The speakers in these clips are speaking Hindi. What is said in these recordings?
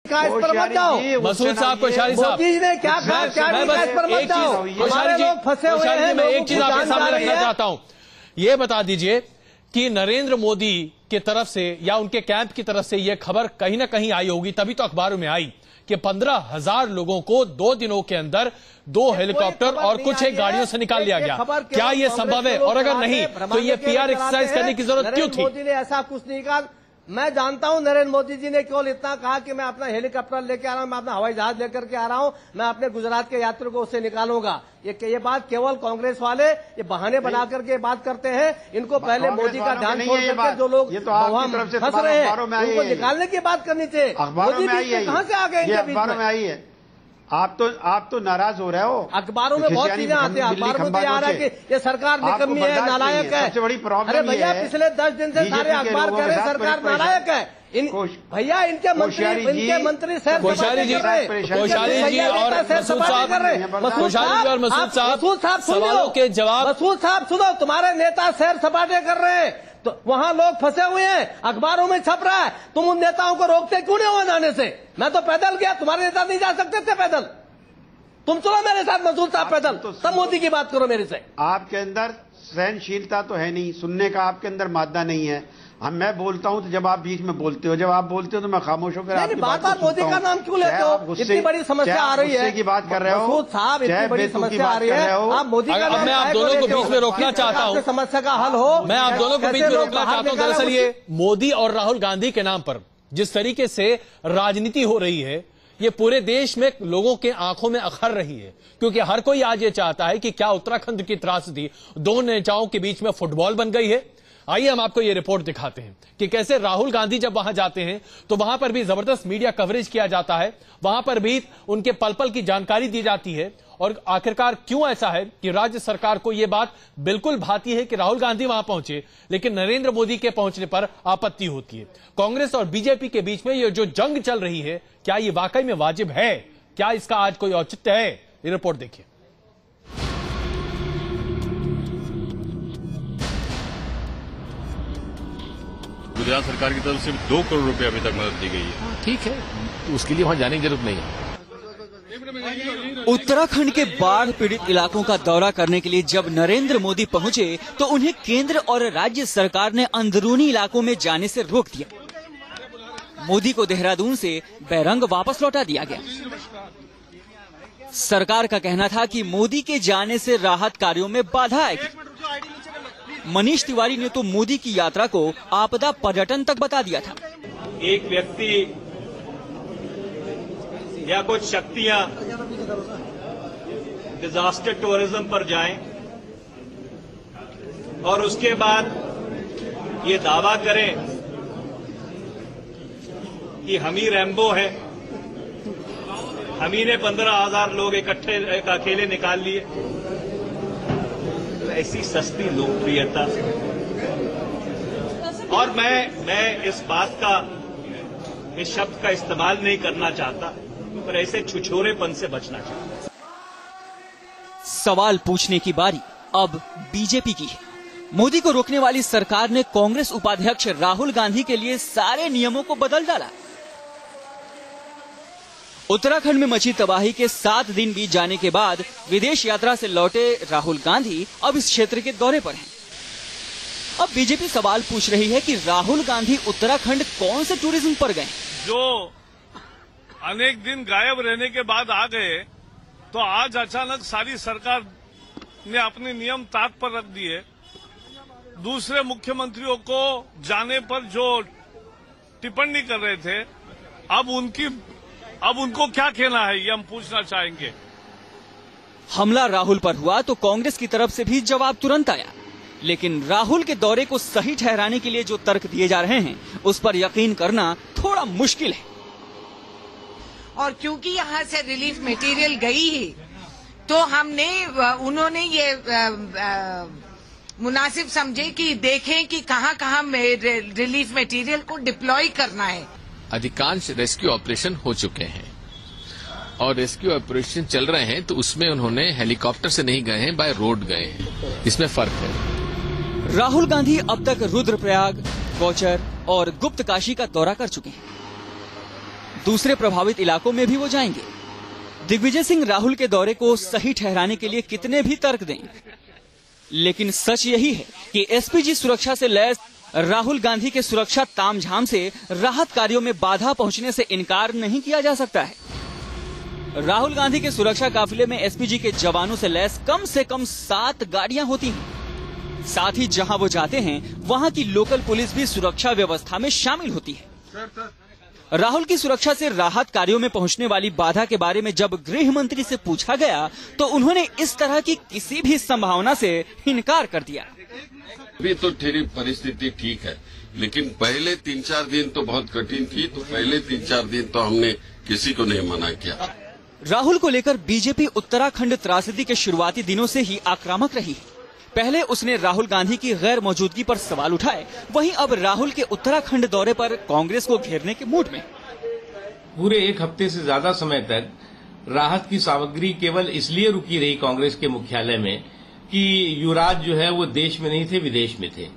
इस पर मत जाओ मसूद साहब, कोश्यारी साहब, मोदी जी ने क्या कहा, क्या नहीं कहा, इस पर मत जाओ। हमारे लोग फंसे हुए हैं। मैं एक चीज आपके सामने रखना चाहता हूं, ये बता दीजिए कि नरेंद्र मोदी की तरफ से या उनके कैंप की तरफ से यह खबर कहीं ना कहीं आई होगी, तभी तो अखबारों में आई कि 15,000 लोगों को 2 दिनों के अंदर 2 हेलीकॉप्टर और कुछ एक गाड़ियों से निकाल लिया गया। क्या यह संभव है? और अगर नहीं तो ये पीआर एक्सरसाइज करने की जरूरत क्यों थी? मोदी ने ऐसा कुछ नहीं कहा। मैं जानता हूं नरेंद्र मोदी जी ने केवल इतना कहा कि मैं अपना हेलीकॉप्टर लेके आ रहा हूं, मैं अपना हवाई जहाज लेकर के आ रहा हूं, मैं अपने गुजरात के यात्रियों को उससे निकालूंगा। ये बात केवल कांग्रेस वाले ये बहाने बना करके बात करते हैं। इनको पहले मोदी का ध्यान छोड़ करके जो लोग फंस रहे हैं उनको निकालने की बात करनी चाहिए। मोदी जी कहां से आ गए इनके बीच में? आई है। आप तो नाराज हो रहे हो। अखबारों में बहुत चीजें आती हैं, अखबारों में आ रहा है कि ये सरकार निकम्मी है, नालायक है। सबसे बड़ी प्रॉब्लम अरे भैया पिछले 10 दिन से सारे अखबार कह रहे हैं सरकार नालायक है। भैया इनके मंत्री कोश्यारी जी और मसूद साहब सवालों के जवाब। मसूद साहब सुनो, तुम्हारे नेता सैर सपाटे कर रहे हैं तो वहां लोग फंसे हुए हैं, अखबारों में छप रहा है। तुम उन नेताओं को रोकते क्यों नहीं हो जाने से? मैं तो पैदल गया, तुम्हारे नेता नहीं जा सकते थे पैदल। तुम चलो मेरे साथ मसूद साहब पैदल, तब मोदी की बात करो मेरे से। आपके अंदर सहनशीलता तो है नहीं, सुनने का आपके अंदर मादा नहीं है। मैं बोलता हूं तो जब आप बीच में बोलते हो, जब आप बोलते हो तो मैं खामोश होकर आपकी बात बार मोदी का नाम क्यों लेते हो? इतनी बड़ी समस्या आ रही है की बात कर रहे हो मसूद साहब, इतनी बड़ी समस्या आ रही है, आप मोदी का नाम। मैं आप दोनों को बीच में रोकना चाहता हूं, समस्या का हल हो। मैं आप दोनों को बीच में रोकना चाहता हूं। दरअसल ये मोदी और राहुल गांधी के नाम पर जिस तरीके से राजनीति हो रही है, ये पूरे देश में लोगों के आंखों में अखर रही है, क्योंकि हर कोई आज ये चाहता है कि क्या उत्तराखंड की त्रासदी 2 नेताओं के बीच में फुटबॉल बन गई है। आइए हम आपको ये रिपोर्ट दिखाते हैं कि कैसे राहुल गांधी जब वहां जाते हैं तो वहां पर भी जबरदस्त मीडिया कवरेज किया जाता है, वहां पर भी उनके पल पल की जानकारी दी जाती है। और आखिरकार क्यों ऐसा है कि राज्य सरकार को यह बात बिल्कुल भाती है कि राहुल गांधी वहां पहुंचे, लेकिन नरेंद्र मोदी के पहुंचने पर आपत्ति होती है। कांग्रेस और बीजेपी के बीच में ये जो जंग चल रही है, क्या ये वाकई में वाजिब है? क्या इसका आज कोई औचित्य है? ये रिपोर्ट देखिए। गुजरात सरकार की तरफ से 2 करोड़ रुपए अभी तक मदद दी गई है। ठीक है, उसके लिए वहां जाने की जरूरत नहीं है। उत्तराखंड के बाढ़ पीड़ित इलाकों का दौरा करने के लिए जब नरेंद्र मोदी पहुंचे तो उन्हें केंद्र और राज्य सरकार ने अंदरूनी इलाकों में जाने से रोक दिया। मोदी को देहरादून से बैरंग वापस लौटा दिया गया। सरकार का कहना था कि मोदी के जाने से राहत कार्यों में बाधा आएगी। मनीष तिवारी ने तो मोदी की यात्रा को आपदा पर्यटन तक बता दिया था। एक व्यक्ति या कुछ शक्तियां डिजास्टर टूरिज्म पर जाएं और उसके बाद ये दावा करें कि हम ही रैम्बो है, हम ही ने 15,000 लोग इकट्ठे अकेले निकाल लिए। ऐसी सस्ती लोकप्रियता। और मैं इस बात का, इस शब्द का इस्तेमाल नहीं करना चाहता, पर ऐसे छुछोरेपन से बचना चाहता। सवाल पूछने की बारी अब बीजेपी की है। मोदी को रोकने वाली सरकार ने कांग्रेस उपाध्यक्ष राहुल गांधी के लिए सारे नियमों को बदल डाला। उत्तराखंड में मची तबाही के 7 दिन बीत जाने के बाद विदेश यात्रा से लौटे राहुल गांधी अब इस क्षेत्र के दौरे पर हैं। अब बीजेपी सवाल पूछ रही है कि राहुल गांधी उत्तराखंड कौन से टूरिज्म पर गए? जो अनेक दिन गायब रहने के बाद आ गए, तो आज अचानक सारी सरकार ने अपने नियम ताक पर रख दिए। दूसरे मुख्यमंत्रियों को जाने पर जो टिप्पणी कर रहे थे, अब उनको क्या कहना है, ये हम पूछना चाहेंगे। हमला राहुल पर हुआ तो कांग्रेस की तरफ से भी जवाब तुरंत आया, लेकिन राहुल के दौरे को सही ठहराने के लिए जो तर्क दिए जा रहे हैं उस पर यकीन करना थोड़ा मुश्किल है। और क्योंकि यहाँ से रिलीफ मटेरियल गई ही, तो उन्होंने ये मुनासिब समझे कि देखें कि कहाँ रिलीफ मटेरियल को डिप्लॉय करना है। अधिकांश रेस्क्यू ऑपरेशन हो चुके हैं और रेस्क्यू ऑपरेशन चल रहे हैं, तो उसमें उन्होंने हेलीकॉप्टर से नहीं गए हैं, बाय रोड गए हैं। इसमें फर्क है। राहुल गांधी अब तक रुद्रप्रयाग, गौचर और गुप्त काशी का दौरा कर चुके हैं। दूसरे प्रभावित इलाकों में भी वो जाएंगे। दिग्विजय सिंह राहुल के दौरे को सही ठहराने के लिए कितने भी तर्क दें, लेकिन सच यही है कि एसपीजी सुरक्षा से लैस राहुल गांधी के सुरक्षा तामझाम से राहत कार्यों में बाधा पहुंचने से इनकार नहीं किया जा सकता है। राहुल गांधी के सुरक्षा काफिले में एसपीजी के जवानों से लैस कम से कम 7 गाड़ियां होती हैं। साथ ही जहां वो जाते हैं वहां की लोकल पुलिस भी सुरक्षा व्यवस्था में शामिल होती है। राहुल की सुरक्षा से राहत कार्यों में पहुंचने वाली बाधा के बारे में जब गृह मंत्री से पूछा गया तो उन्होंने इस तरह की किसी भी संभावना से इनकार कर दिया। अभी तो तेरी परिस्थिति ठीक है, लेकिन पहले 3-4 दिन तो बहुत कठिन थी, तो पहले 3-4 दिन तो हमने किसी को नहीं मना किया। राहुल को लेकर बीजेपी उत्तराखंड त्रासदी के शुरुआती दिनों से ही आक्रामक रही है। पहले उसने राहुल गांधी की गैर मौजूदगी पर सवाल उठाए, वहीं अब राहुल के उत्तराखंड दौरे पर कांग्रेस को घेरने के मूड में। पूरे 1 हफ्ते से ज्यादा समय तक राहत की सामग्री केवल इसलिए रुकी रही कांग्रेस के मुख्यालय में कि युवराज जो है वो देश में नहीं थे, विदेश में थे,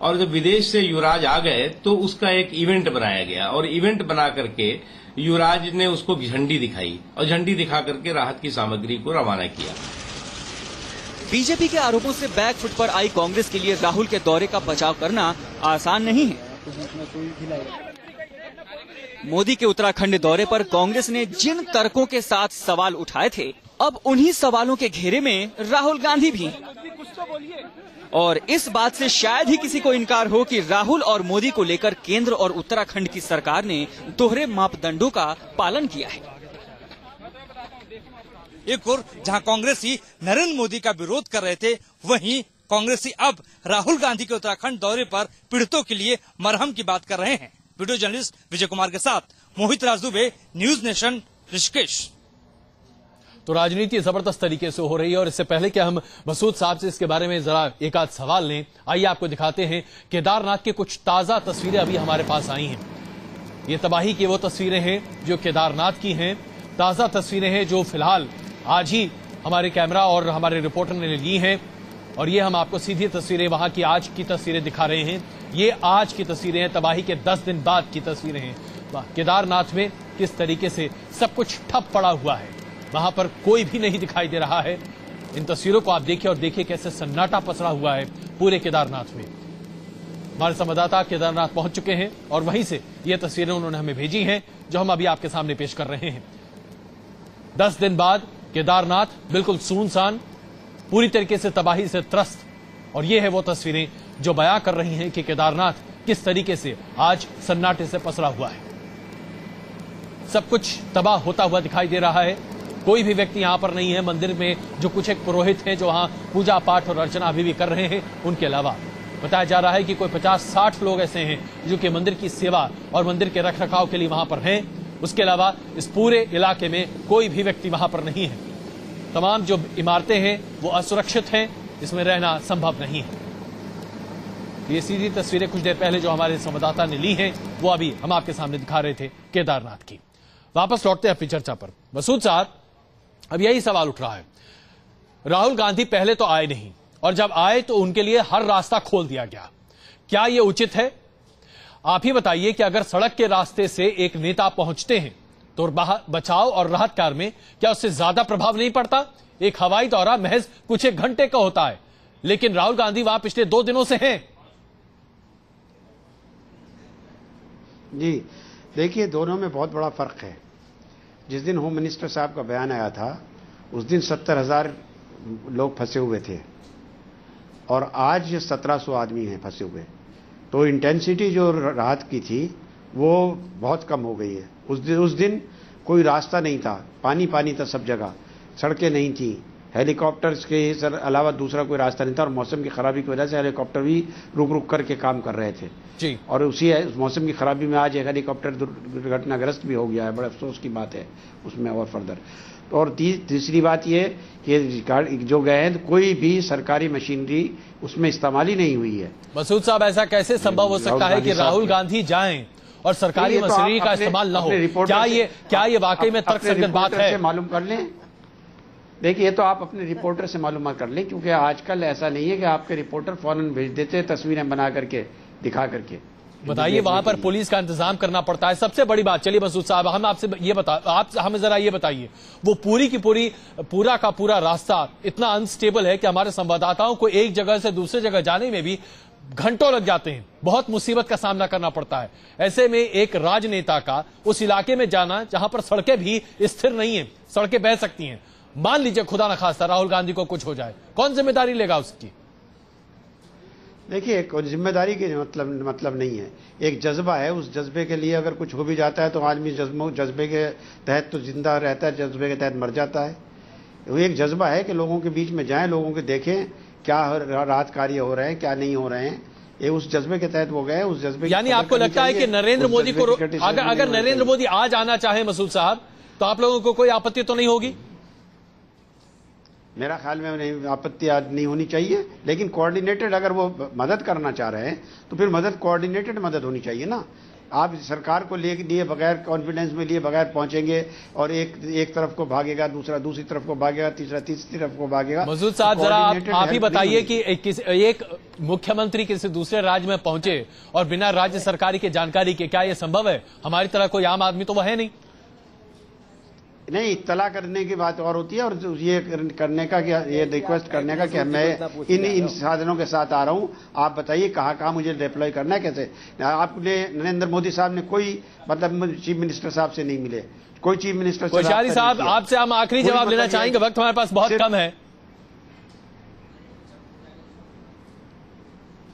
और जब विदेश से युवराज आ गए तो उसका एक इवेंट बनाया गया और इवेंट बना करके युवराज ने उसको झंडी दिखाई और झंडी दिखा करके राहत की सामग्री को रवाना किया। बीजेपी के आरोपों से बैकफुट पर आई कांग्रेस के लिए राहुल के दौरे का बचाव करना आसान नहीं है। मोदी के उत्तराखंड दौरे पर कांग्रेस ने जिन तर्कों के साथ सवाल उठाए थे, अब उन्हीं सवालों के घेरे में राहुल गांधी भी हैं। और इस बात से शायद ही किसी को इनकार हो कि राहुल और मोदी को लेकर केंद्र और उत्तराखंड की सरकार ने दोहरे मापदंडों का पालन किया है। एक और जहां कांग्रेसी नरेंद्र मोदी का विरोध कर रहे थे, वहीं कांग्रेसी अब राहुल गांधी के उत्तराखंड दौरे पर पीड़ितों के लिए मरहम की बात कर रहे हैं। वीडियो जर्नलिस्ट विजय कुमार के साथ मोहित राज दुबे, न्यूज नेशन, ऋषिकेश। तो राजनीति जबरदस्त तरीके से हो रही है और इससे पहले कि हम मसूद साहब से इसके बारे में जरा एक आध सवाल लें, आइए आपको दिखाते हैं केदारनाथ की कुछ ताजा तस्वीरें अभी हमारे पास आई हैं। ये तबाही की वो तस्वीरें हैं जो केदारनाथ की हैं, ताजा तस्वीरें हैं जो फिलहाल आज ही हमारे कैमरा और हमारे रिपोर्टर ने ली हैं और ये हम आपको सीधी तस्वीरें वहां की आज की तस्वीरें दिखा रहे हैं। ये आज की तस्वीरें हैं, तबाही के 10 दिन बाद की तस्वीरें हैं। केदारनाथ में किस तरीके से सब कुछ ठप पड़ा हुआ है, वहां पर कोई भी नहीं दिखाई दे रहा है। इन तस्वीरों को आप देखिए और देखिए कैसे सन्नाटा पसरा हुआ है पूरे केदारनाथ में। हमारे संवाददाता केदारनाथ पहुंच चुके हैं और वहीं से ये तस्वीरें उन्होंने हमें भेजी हैं जो हम अभी आपके सामने पेश कर रहे हैं। 10 दिन बाद केदारनाथ बिल्कुल सुनसान, पूरी तरीके से तबाही से त्रस्त, और ये है वो तस्वीरें जो बयां कर रही हैं कि केदारनाथ किस तरीके से आज सन्नाटे से पसरा हुआ है। सब कुछ तबाह होता हुआ दिखाई दे रहा है। कोई भी व्यक्ति यहां पर नहीं है। मंदिर में जो कुछ एक पुरोहित हैं जो वहां पूजा पाठ और अर्चना अभी भी कर रहे हैं, उनके अलावा बताया जा रहा है कि कोई 50-60 लोग ऐसे हैं जो कि मंदिर की सेवा और मंदिर के रखरखाव के लिए वहां पर हैं। उसके अलावा इस पूरे इलाके में कोई भी व्यक्ति वहां पर नहीं है। तमाम जो इमारतें हैं वो असुरक्षित हैं, इसमें रहना संभव नहीं है। ये सीधी तस्वीरें कुछ देर पहले जो हमारे संवाददाता ने ली हैं वो अभी हम आपके सामने दिखा रहे थे केदारनाथ की। वापस लौटते हैं अपनी चर्चा पर। मसूद साहब, अब यही सवाल उठ रहा है, राहुल गांधी पहले तो आए नहीं और जब आए तो उनके लिए हर रास्ता खोल दिया गया। क्या यह उचित है? आप ही बताइए कि अगर सड़क के रास्ते से एक नेता पहुंचते हैं तो बचाव और राहत कार्य में क्या उससे ज्यादा प्रभाव नहीं पड़ता? एक हवाई दौरा महज कुछ एक घंटे का होता है, लेकिन राहुल गांधी वहां पिछले 2 दिनों से हैं। जी देखिए, दोनों में बहुत बड़ा फर्क है। जिस दिन होम मिनिस्टर साहब का बयान आया था उस दिन 70,000 लोग फंसे हुए थे और आज 1700 आदमी हैं फंसे हुए। तो इंटेंसिटी जो राहत की थी वो बहुत कम हो गई है। उस दिन कोई रास्ता नहीं था, पानी पानी था सब जगह, सड़कें नहीं थी, हेलीकॉप्टर्स के अलावा दूसरा कोई रास्ता नहीं था और मौसम की खराबी की वजह से हेलीकॉप्टर भी रुक रुक करके काम कर रहे थे जी। और उस मौसम की खराबी में आज एक हेलीकॉप्टर दुर्घटनाग्रस्त भी हो गया है, बड़े अफसोस की बात है उसमें। और फर्दर और तीसरी बात यह कि जो गए हैं कोई भी सरकारी मशीनरी उसमें इस्तेमाल ही नहीं हुई है। मसूद साहब, ऐसा कैसे संभव हो सकता है कि राहुल गांधी जाएं और सरकारी मशीनरी का इस्तेमाल न हो? क्या ये वाकई में तर्कसंगत बात है? मालूम कर लें। देखिए, ये तो आप अपने रिपोर्टर से मालूम कर लें, क्योंकि आजकल ऐसा नहीं है कि आपके रिपोर्टर फौरन भेज देते हैं तस्वीरें बना करके, दिखा करके। बताइए, वहां पर पुलिस का इंतजाम करना पड़ता है। सबसे बड़ी बात, चलिए मसूद साहब, हम आपसे ये आप हमें जरा ये बताइए, वो पूरी की पूरा का पूरा रास्ता इतना अनस्टेबल है कि हमारे संवाददाताओं को एक जगह से दूसरी जगह जाने में भी घंटों लग जाते हैं, बहुत मुसीबत का सामना करना पड़ता है। ऐसे में एक राजनेता का उस इलाके में जाना जहां पर सड़कें भी स्थिर नहीं है, सड़कें बह सकती हैं, मान लीजिए खुदा न खास्ता राहुल गांधी को कुछ हो जाए, कौन जिम्मेदारी लेगा उसकी? देखिए, कोई जिम्मेदारी के मतलब नहीं है, एक जज्बा है। उस जज्बे के लिए अगर कुछ हो भी जाता है तो आदमी जज्बे के तहत तो जिंदा रहता है, जज्बे के तहत मर जाता है। वो एक जज्बा है कि लोगों के बीच में जाएं, लोगों को देखें क्या राहत कार्य हो रहे हैं, क्या नहीं हो रहे हैं, ये उस जज्बे के तहत वो गए। उस जज्बे यानी आपको लगता है कि नरेंद्र मोदी को अगर नरेंद्र मोदी आज आना चाहे मसूद साहब, तो आप लोगों को कोई आपत्ति तो नहीं होगी? मेरा ख्याल में नहीं, आपत्ति आज नहीं होनी चाहिए, लेकिन कोऑर्डिनेटेड अगर वो मदद करना चाह रहे हैं तो फिर मदद कोऑर्डिनेटेड मदद होनी चाहिए ना। आप सरकार को लिए बगैर कॉन्फिडेंस में लिए बगैर पहुंचेंगे और एक तरफ को भागेगा, दूसरा दूसरी तरफ को भागेगा, तीसरा तीसरी तरफ को भागेगा। मसूद साहब, जरा आप ही बताइए कि एक मुख्यमंत्री किसी दूसरे राज्य में पहुंचे और बिना राज्य सरकारी के जानकारी के, क्या यह संभव है? हमारी तरह कोई आम आदमी तो वह है नहीं, इत्तला करने की बात और होती है, और ये करने का कि ये रिक्वेस्ट करने का कि मैं इन साधनों के साथ आ रहा हूं, आप बताइए कहां मुझे डिप्लॉय करना है, कैसे। आपने नरेंद्र मोदी साहब ने कोई चीफ मिनिस्टर साहब से नहीं मिले, कोई चीफ मिनिस्टर से। कोश्यारी साहब, आपसे हम आखिरी जवाब लेना चाहेंगे, वक्त हमारे पास बहुत कम है।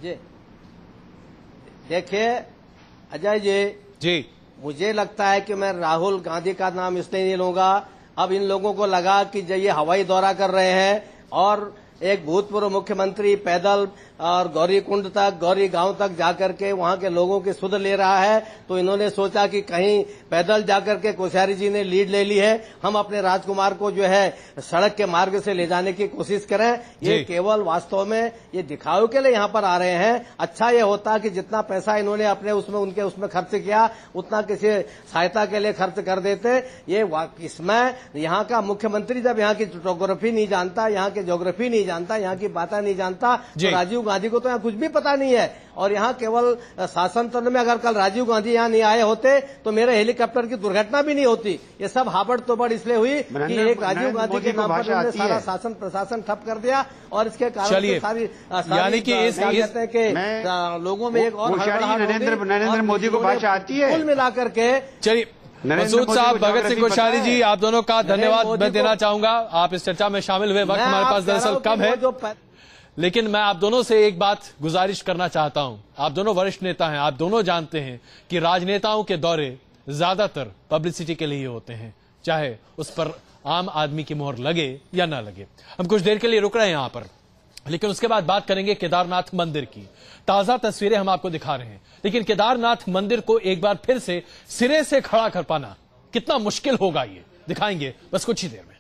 जी देखिए अजय जी, मुझे लगता है कि मैं राहुल गांधी का नाम इसलिए नहीं लूंगा, अब इन लोगों को लगा कि जब ये हवाई दौरा कर रहे हैं और एक भूतपूर्व मुख्यमंत्री पैदल और गौरीकुंड तक, गौरी गांव तक जाकर के वहां के लोगों की सुध ले रहा है, तो इन्होंने सोचा कि कहीं पैदल जाकर के कोश्यारी जी ने लीड ले ली है, हम अपने राजकुमार को जो है सड़क के मार्ग से ले जाने की कोशिश करें। ये केवल वास्तव में ये दिखावे के लिए यहाँ पर आ रहे हैं। अच्छा ये होता कि जितना पैसा इन्होंने अपने उसमें खर्च किया उतना किसी सहायता के लिए खर्च कर देते। ये इसमें यहाँ का मुख्यमंत्री जब यहाँ की टोपोग्राफी नहीं जानता, यहाँ की ज्योग्राफी नहीं जानता, यहाँ की बातें नहीं जानता, तो राजीव गांधी को तो यहाँ कुछ भी पता नहीं है। और यहाँ केवल शासन तंत्र में अगर कल राजीव गांधी यहाँ नहीं आए होते तो मेरे हेलीकॉप्टर की दुर्घटना भी नहीं होती। ये सब हाबड़ तोबड़ इसलिए हुई कि एक राजीव गांधी के नाम पर उन्होंने सारा शासन प्रशासन ठप कर दिया, और इसके कारण सारी यानी कि लोगों में एक और नरेंद्र मोदी को भाषा आती है। कुल मिलाकर के चलिए, मसूद साहब, भगत सिंह कोश्यारी जी, आप दोनों का धन्यवाद मैं देना चाहूंगा, आप इस चर्चा में शामिल हुए। वक्त हमारे पास दरअसल कम है, लेकिन मैं आप दोनों से एक बात गुजारिश करना चाहता हूं। आप दोनों वरिष्ठ नेता हैं, आप दोनों जानते हैं कि राजनेताओं के दौरे ज्यादातर पब्लिसिटी के लिए होते हैं, चाहे उस पर आम आदमी की मोहर लगे या ना लगे। हम कुछ देर के लिए रुक रहे हैं यहां पर, लेकिन उसके बाद बात करेंगे केदारनाथ मंदिर की। ताजा तस्वीरें हम आपको दिखा रहे हैं, लेकिन केदारनाथ मंदिर को एक बार फिर से सिरे से खड़ा कर पाना कितना मुश्किल होगा, ये दिखाएंगे बस कुछ ही देर में।